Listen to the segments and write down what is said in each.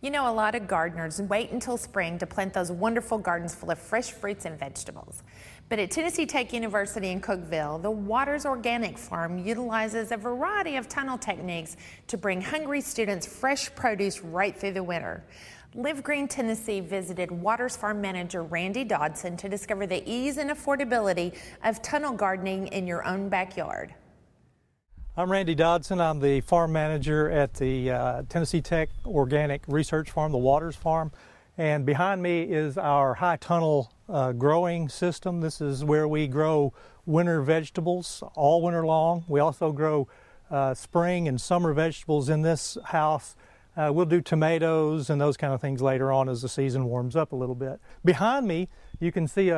You know, a lot of gardeners wait until spring to plant those wonderful gardens full of fresh fruits and vegetables. But at Tennessee Tech University in Cookeville, the Waters Organic Farm utilizes a variety of tunnel techniques to bring hungry students fresh produce right through the winter. Live Green Tennessee visited Waters Farm manager Randy Dodson to discover the ease and affordability of tunnel gardening in your own backyard. I'm Randy Dodson. I'm the farm manager at the Tennessee Tech Organic Research Farm, the Waters Farm. And behind me is our high tunnel growing system. This is where we grow winter vegetables all winter long. We also grow spring and summer vegetables in this house. We'll do tomatoes and those kind of things later on as the season warms up a little bit. Behind me, you can see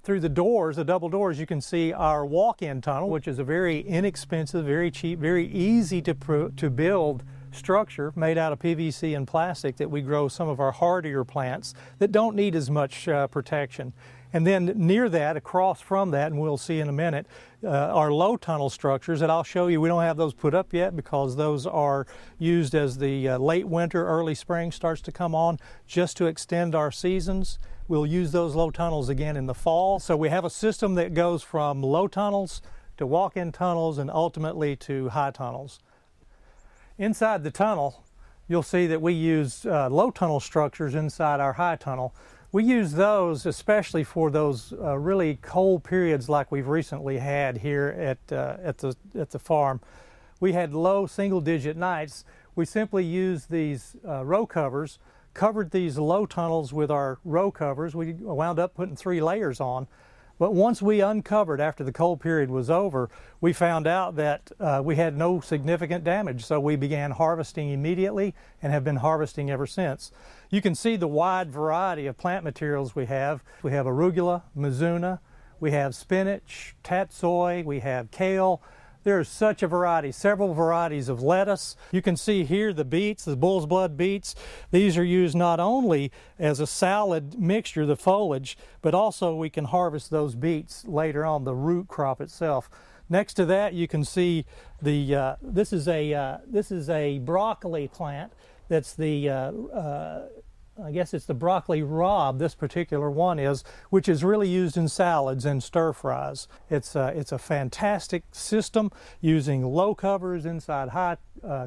through the doors, the double doors, you can see our walk-in tunnel, which is a very inexpensive, very cheap, very easy to build structure made out of PVC and plastic that we grow some of our hardier plants that don't need as much protection. And then near that, across from that, and we'll see in a minute, are low tunnel structures that I'll show you. We don't have those put up yet because those are used as the late winter, early spring starts to come on just to extend our seasons. We'll use those low tunnels again in the fall. So we have a system that goes from low tunnels to walk-in tunnels and ultimately to high tunnels. Inside the tunnel, you'll see that we use low tunnel structures inside our high tunnel. We use those especially for those really cold periods like we've recently had here at the farm. We had low single-digit nights. We simply used these row covers, covered these low tunnels with our row covers. We wound up putting 3 layers on. But once we uncovered after the cold period was over, we found out that we had no significant damage. So we began harvesting immediately and have been harvesting ever since. You can see the wide variety of plant materials we have. We have arugula, mizuna, we have spinach, tatsoi, we have kale. There's such a variety, several varieties of lettuce. You can see here the beets, the bull's blood beets. These are used not only as a salad mixture, the foliage, but also we can harvest those beets later on, the root crop itself. Next to that, you can see the this is a broccoli plant. That's the I guess it's the broccoli rabe, this particular one is, which is really used in salads and stir fries. It's a fantastic system using low covers inside high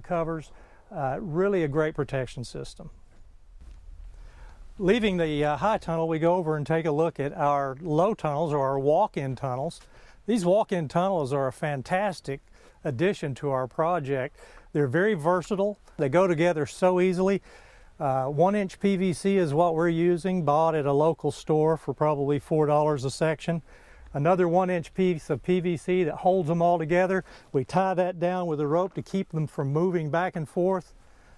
covers. Really a great protection system. Leaving the high tunnel, we go over and take a look at our low tunnels or our walk-in tunnels. These walk-in tunnels are a fantastic addition to our project. They're very versatile. They go together so easily. 1-inch PVC is what we're using, bought at a local store for probably $4 a section. Another 1-inch piece of PVC that holds them all together. We tie that down with a rope to keep them from moving back and forth.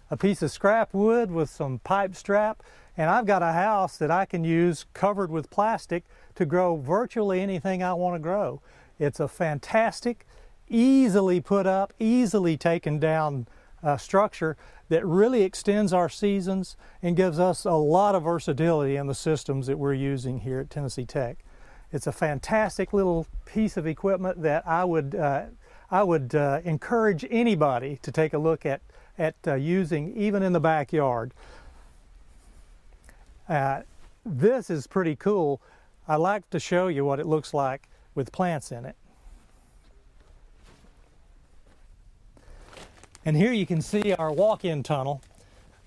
A piece of scrap wood with some pipe strap. And I've got a house that I can use covered with plastic to grow virtually anything I want to grow. It's a fantastic, easily put up, easily taken down structure that really extends our seasons and gives us a lot of versatility in the systems that we're using here at Tennessee Tech. It's a fantastic little piece of equipment that I would encourage anybody to take a look at using even in the backyard. This is pretty cool. I'd like to show you what it looks like with plants in it. And here you can see our walk-in tunnel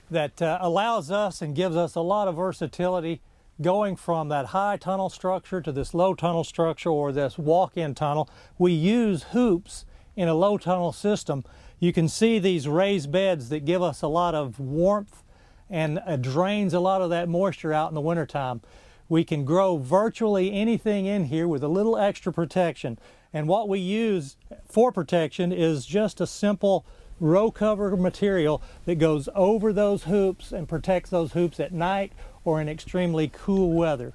that allows us and gives us a lot of versatility going from that high tunnel structure to this low tunnel structure or this walk-in tunnel. We use hoops in a low tunnel system. You can see these raised beds that give us a lot of warmth and drains a lot of that moisture out in the wintertime. We can grow virtually anything in here with a little extra protection. And what we use for protection is just a simple row cover material that goes over those hoops and protects those hoops at night or in extremely cool weather.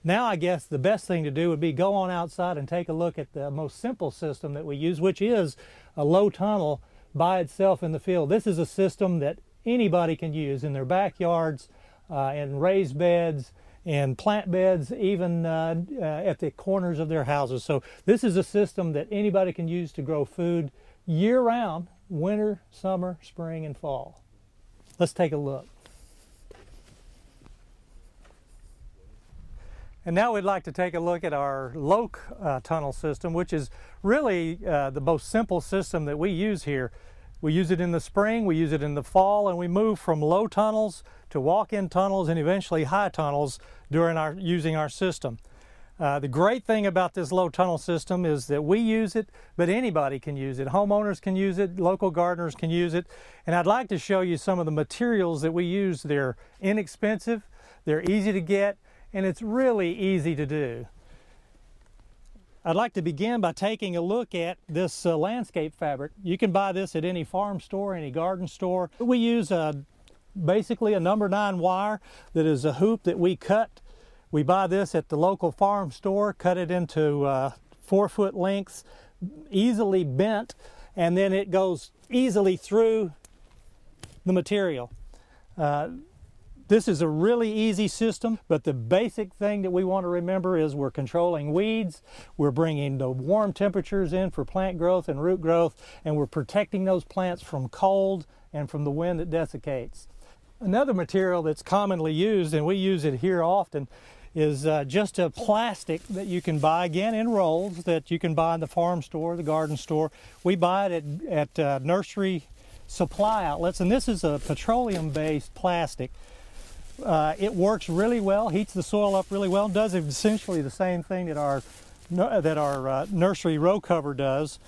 Now I guess the best thing to do would be go on outside and take a look at the most simple system that we use, which is a low tunnel by itself in the field. This is a system that anybody can use in their backyards, in raised beds, and plant beds, even at the corners of their houses. So this is a system that anybody can use to grow food year-round, winter, summer, spring, and fall. Let's take a look. And now we'd like to take a look at our low tunnel system, which is really the most simple system that we use here. We use it in the spring, we use it in the fall, and we move from low tunnels to walk-in tunnels and eventually high tunnels during using our system. The great thing about this low tunnel system is that we use it, but anybody can use it. Homeowners can use it, local gardeners can use it, and I'd like to show you some of the materials that we use. They're inexpensive, they're easy to get, and it's really easy to do. I'd like to begin by taking a look at this landscape fabric. You can buy this at any farm store, any garden store. We use basically a number 9 wire that is a hoop that we cut. We buy this at the local farm store, cut it into 4-foot lengths, easily bent, and then it goes easily through the material. This is a really easy system, but the basic thing that we want to remember is we're controlling weeds, we're bringing the warm temperatures in for plant growth and root growth, and we're protecting those plants from cold and from the wind that desiccates. Another material that's commonly used, and we use it here often, is just a plastic that you can buy, again in rolls, that you can buy in the farm store, the garden store. We buy it at nursery supply outlets, and this is a petroleum-based plastic. It works really well, heats the soil up really well, does essentially the same thing that our nursery row cover does.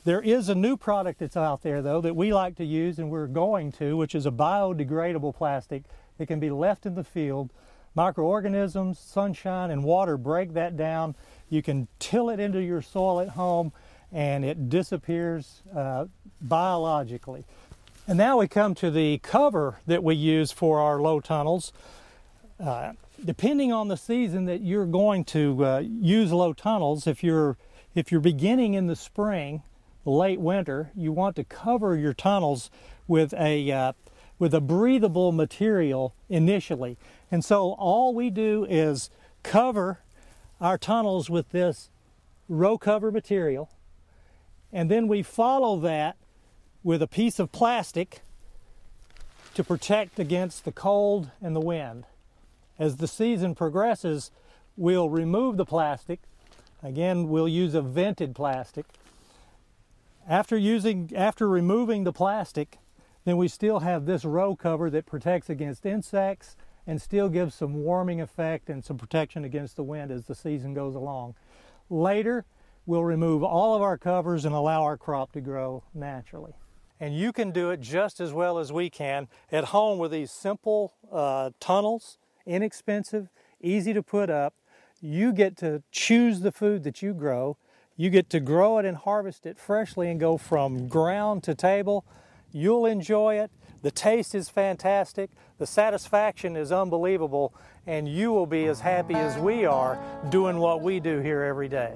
There is a new product that's out there though that we like to use, and we're going to, which is a biodegradable plastic that can be left in the field. Microorganisms, sunshine, and water break that down. You can till it into your soil at home and it disappears biologically. And now we come to the cover that we use for our low tunnels. Depending on the season that you're going to use low tunnels, if you're beginning in the spring, late winter, you want to cover your tunnels with a breathable material initially. And so all we do is cover our tunnels with this row cover material, and then we follow that with a piece of plastic to protect against the cold and the wind. As the season progresses, we'll remove the plastic. Again, we'll use a vented plastic. After removing the plastic, then we still have this row cover that protects against insects and still gives some warming effect and some protection against the wind as the season goes along. Later, we'll remove all of our covers and allow our crop to grow naturally. And you can do it just as well as we can at home with these simple tunnels, inexpensive, easy to put up. You get to choose the food that you grow. You get to grow it and harvest it freshly and go from ground to table. You'll enjoy it. The taste is fantastic. The satisfaction is unbelievable. And you will be as happy as we are doing what we do here every day.